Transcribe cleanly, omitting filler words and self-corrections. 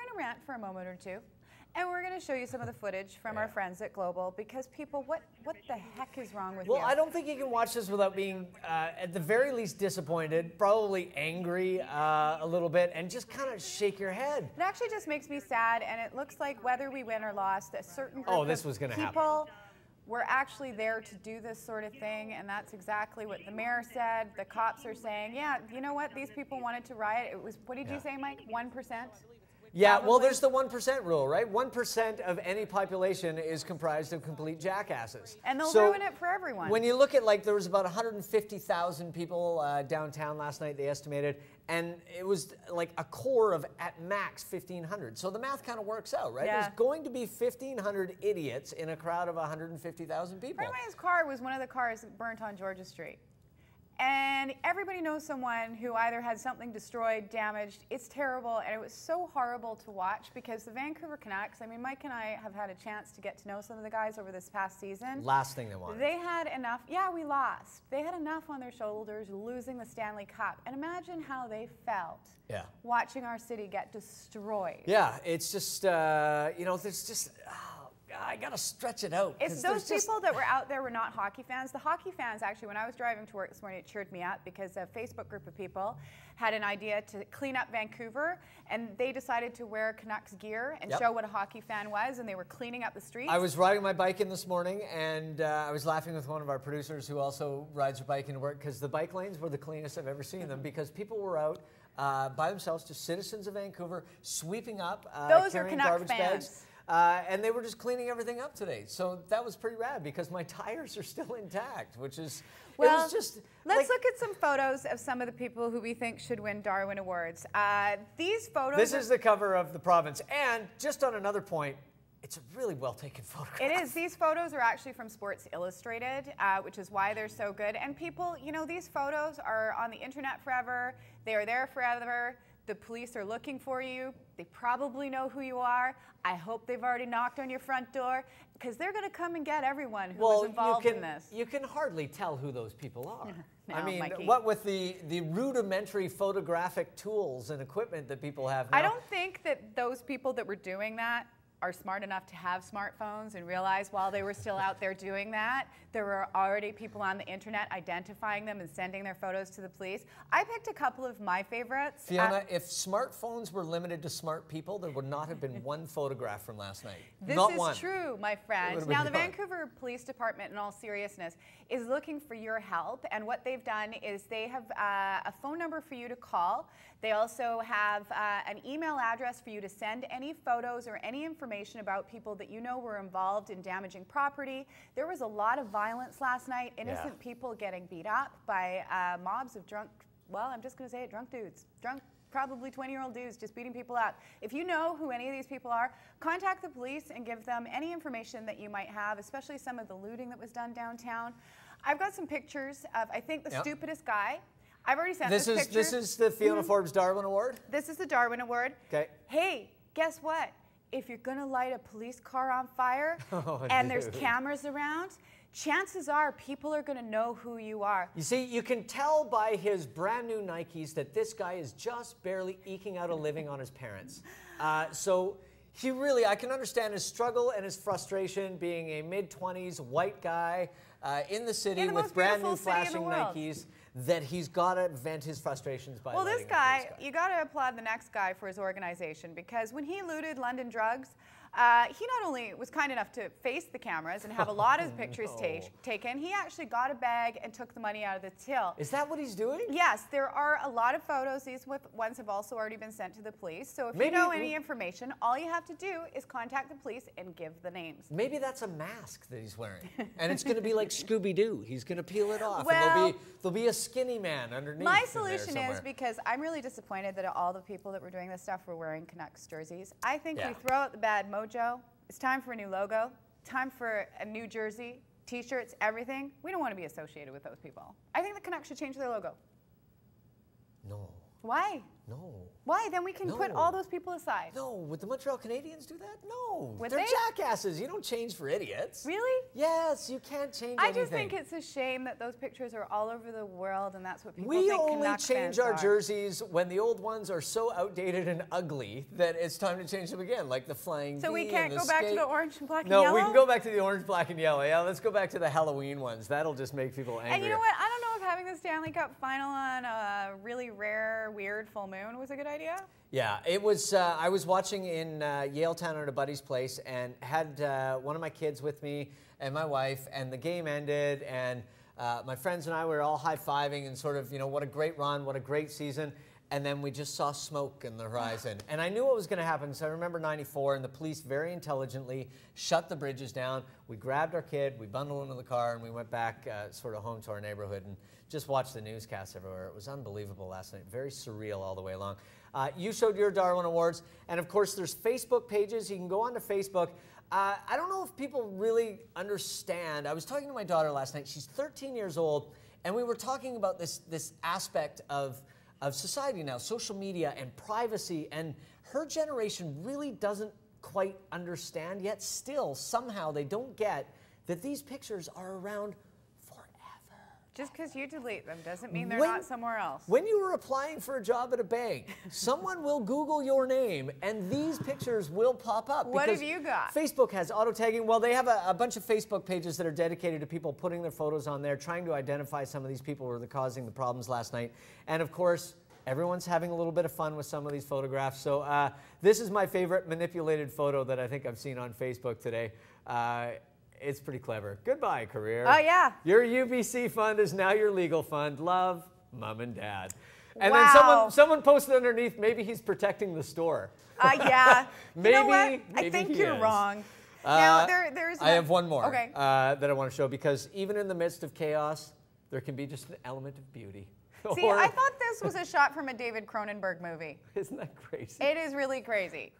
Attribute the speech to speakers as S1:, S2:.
S1: going to rant for a moment or two. And we're going to show you some of the footage from our friends at Global, because people, what the heck is wrong with you?
S2: Well, I don't think you can watch this without being, at the very least, disappointed, probably angry a little bit, and just kind of shake your head.
S1: It actually just makes me sad, and it looks like whether we win or lost, a certain group
S2: this was gonna
S1: of people were actually there to do this sort of thing, and that's exactly what the mayor said. The cops are saying, yeah, you know what? These people wanted to riot. It was, what did you say, Mike? 1%?
S2: Yeah,
S1: Probably.
S2: well, there's the 1% rule, right? 1% of any population is comprised of complete jackasses.
S1: And they'll ruin it for everyone.
S2: When you look at, like, there was about 150,000 people downtown last night, they estimated, and it was like a core of, at max, 1,500. So the math kind of works out, right?
S1: Yeah.
S2: There's going to be 1,500 idiots in a crowd of 150,000 people.
S1: A friend of mine's car was one of the cars burnt on Georgia Street. And everybody knows someone who either had something destroyed, damaged. It's terrible, and it was so horrible to watch, because the Vancouver Canucks, I mean, Mike and I have had a chance to get to know some of the guys over this past season.
S2: Last thing they wanted.
S1: They had enough, yeah, we lost. They had enough on their shoulders losing the Stanley Cup. And imagine how they felt watching our city get destroyed.
S2: Yeah, it's just, you know, there's just... I gotta stretch it out.
S1: It's those people that were out there were not hockey fans. The hockey fans, actually, when I was driving to work this morning, it cheered me up, because a Facebook group of people had an idea to clean up Vancouver, and they decided to wear Canucks gear and show what a hockey fan was, and they were cleaning up the streets.
S2: I was riding my bike in this morning, and I was laughing with one of our producers who also rides her bike into work, because the bike lanes were the cleanest I've ever seen them, because people were out by themselves, just citizens of Vancouver, sweeping up,
S1: those are
S2: carrying
S1: Canuck
S2: garbage
S1: fans.
S2: bags. And they were just cleaning everything up today. So that was pretty rad, because my tires are still intact, which is,
S1: well,
S2: it was just...
S1: Let's look at some photos of some of the people who we think should win Darwin Awards. These photos...
S2: This is the cover of the Province. And just on another point, it's a really well-taken photograph.
S1: It is. These photos are actually from Sports Illustrated, which is why they're so good. And people, you know, these photos are on the internet forever. They are there forever. The police are looking for you. They probably know who you are. I hope they've already knocked on your front door, because they're going to come and get everyone who was involved in this.
S2: You can hardly tell who those people are.
S1: No,
S2: I mean,
S1: Mikey.
S2: what with the rudimentary photographic tools and equipment that people have now.
S1: I don't think that those people that were doing that are smart enough to have smartphones and realize while they were still out there doing that, there were already people on the internet identifying them and sending their photos to the police. I picked a couple of my favorites.
S2: Fiona, if smartphones were limited to smart people, there would not have been one photograph from last night.
S1: This
S2: not
S1: is
S2: one.
S1: true, my friend. Now, the Vancouver Police Department, in all seriousness, is looking for your help. And what they've done is they have a phone number for you to call. They also have an email address for you to send any photos or any information about people that you know were involved in damaging property. There was a lot of violence last night, innocent people getting beat up by mobs of drunk, well, I'm just going to say it, drunk dudes. Drunk, probably 20-year-old dudes just beating people up. If you know who any of these people are, contact the police and give them any information that you might have, especially some of the looting that was done downtown. I've got some pictures of, I think, the stupidest guy. I've already sent this picture.
S2: This is the Fiona Forbes Darwin Award?
S1: This is the Darwin Award.
S2: Okay.
S1: Hey, guess what? If you're going to light a police car on fire and there's cameras around, chances are people are going to know who you are.
S2: You see, you can tell by his brand new Nikes that this guy is just barely eking out a living on his parents. So he really, I can understand his struggle and his frustration being a mid-20s white guy in the city with brand new flashing Nikes, that he's got to vent his frustrations by.
S1: Well, this guy, you got to applaud the next guy for his organization, because when he looted London Drugs, he not only was kind enough to face the cameras and have a lot of pictures taken, he actually got a bag and took the money out of the till.
S2: Is that what he's doing?
S1: Yes, there are a lot of photos. These ones have also already been sent to the police. So if you know any information, all you have to do is contact the police and give the names.
S2: Maybe that's a mask that he's wearing, and it's going to be like Scooby-Doo. He's going to peel it off,
S1: well,
S2: and there'll be a skinny man underneath.
S1: My solution is, because I'm really disappointed that all the people that were doing this stuff were wearing Canucks jerseys. I think we throw out the bad mojo. It's time for a new logo, time for a new jersey, t-shirts, everything. We don't want to be associated with those people. I think the Canucks should change their logo.
S2: No.
S1: Why?
S2: No.
S1: Why? Then we can put all those people aside.
S2: No. Would the Montreal Canadiens do that? No.
S1: Would
S2: They're
S1: they?
S2: jackasses. You don't change for idiots.
S1: Really?
S2: Yes, you can't change
S1: I
S2: anything.
S1: just think it's a shame that those pictures are all over the world, and that's what people
S2: We
S1: think
S2: only
S1: Canuck
S2: change
S1: fans
S2: our
S1: are.
S2: jerseys when the old ones are so outdated and ugly that it's time to change them again, like the flying
S1: So we
S2: V
S1: can't
S2: and the
S1: go back to
S2: skate.
S1: the orange and black and
S2: No,
S1: yellow?
S2: we can go back to the orange, black, and yellow. Yeah, let's go back to the Halloween ones. That'll just make people angry.
S1: And you know what? I don't know if having the Stanley Cup final on a really rare, weird full moon was a good idea.
S2: Yeah, it was. I was watching in Yaletown at a buddy's place and had one of my kids with me and my wife, and the game ended, and my friends and I were all high-fiving and sort of, you know, what a great run, what a great season. And then we just saw smoke in the horizon. And I knew what was going to happen. So I remember '94, and the police very intelligently shut the bridges down. We grabbed our kid, we bundled into the car, and we went back sort of home to our neighborhood and just watched the newscasts everywhere. It was unbelievable last night. Very surreal all the way along. You showed your Darwin Awards. And, of course, there's Facebook pages. You can go onto Facebook. I don't know if people really understand. I was talking to my daughter last night. She's 13 years old, and we were talking about this aspect of society now, social media and privacy, and her generation really doesn't quite understand yet. Still, somehow they don't get that these pictures are around forever.
S1: Just because you delete them doesn't mean they're not somewhere else.
S2: When you were applying for a job at a bank, someone will Google your name and these pictures will pop up.
S1: What have you got?
S2: Facebook has auto-tagging. Well, they have a bunch of Facebook pages that are dedicated to people putting their photos on there, trying to identify some of these people who were causing the problems last night. And of course, everyone's having a little bit of fun with some of these photographs. So this is my favorite manipulated photo that I think I've seen on Facebook today. It's pretty clever. Goodbye, career.
S1: Oh, yeah.
S2: Your UBC fund is now your legal fund. Love, Mom and Dad. And
S1: Wow.
S2: then someone posted underneath, maybe he's protecting the store.
S1: Yeah.
S2: Maybe,
S1: you know what? I
S2: maybe
S1: think
S2: he
S1: you're
S2: is.
S1: wrong. Now, there's
S2: I have one more
S1: Okay.
S2: that I want to show, because even in the midst of chaos, there can be just an element of beauty.
S1: See, I thought this was a shot from a David Cronenberg movie.
S2: Isn't that crazy?
S1: It is really crazy.